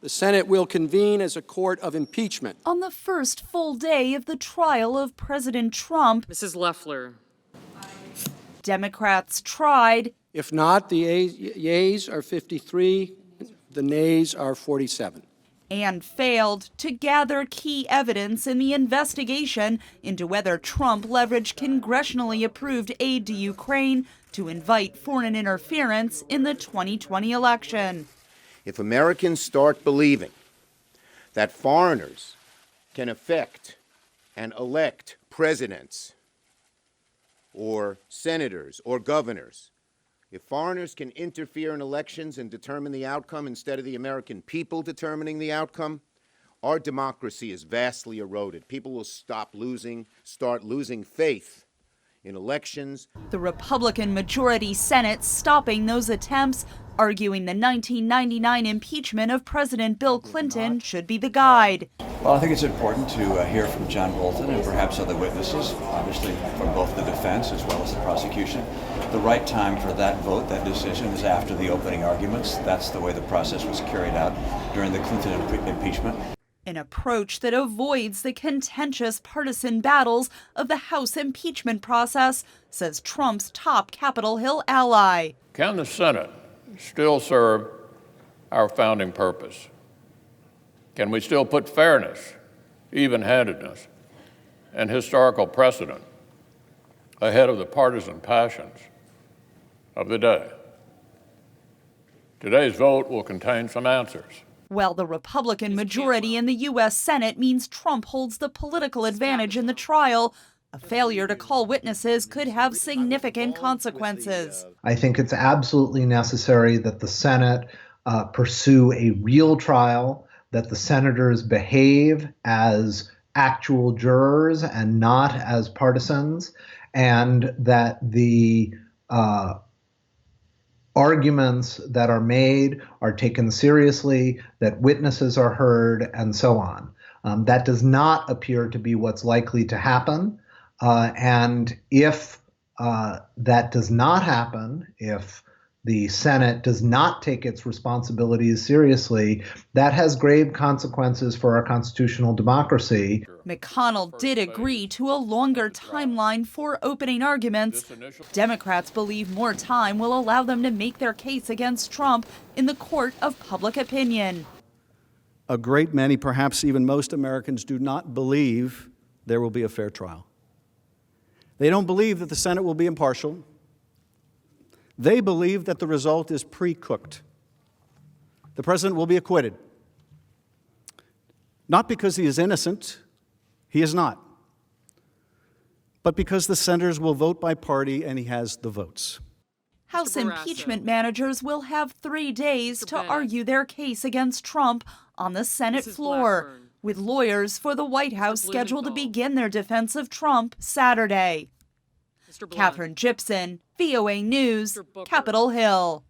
The Senate will convene as a court of impeachment. On the first full day of the trial of President Trump, Mrs. Loeffler. Democrats tried. If not, the yeas are 53, the nays are 47. And failed to gather key evidence in the investigation into whether Trump leveraged congressionally approved aid to Ukraine to invite foreign interference in the 2020 election. If Americans start believing that foreigners can affect and elect presidents or senators or governors, if foreigners can interfere in elections and determine the outcome instead of the American people determining the outcome, our democracy is vastly eroded. People will start losing faith in elections. The Republican majority Senate stopping those attempts, arguing the 1999 impeachment of President Bill Clinton should be the guide. Well, I think it's important to hear from John Bolton and perhaps other witnesses, obviously from both the defense as well as the prosecution. The right time for that vote, that decision, is after the opening arguments. That's the way the process was carried out during the Clinton impeachment. An approach that avoids the contentious partisan battles of the House impeachment process, says Trump's top Capitol Hill ally. Can the Senate still serve our founding purpose? Can we still put fairness, even-handedness, and historical precedent ahead of the partisan passions of the day? Today's vote will contain some answers. Well, the Republican majority in the U.S. Senate means Trump holds the political advantage in the trial. A failure to call witnesses could have significant consequences. I think it's absolutely necessary that the Senate pursue a real trial, that the senators behave as actual jurors and not as partisans, and that the arguments that are made are taken seriously, that witnesses are heard, and so on. That does not appear to be what's likely to happen. And if that does not happen, if the Senate does not take its responsibilities seriously, that has grave consequences for our constitutional democracy. McConnell did agree to a longer timeline for opening arguments. Democrats believe more time will allow them to make their case against Trump in the court of public opinion. A great many, perhaps even most Americans, do not believe there will be a fair trial. They don't believe that the Senate will be impartial. They believe that the result is pre-cooked. The president will be acquitted. Not because he is innocent, he is not, but because the senators will vote by party and he has the votes. House impeachment managers will have 3 days to argue their case against Trump on the Senate floor, with lawyers for the White House scheduled to begin their defense of Trump Saturday. Katherine, Gypson, VOA News, Capitol Hill.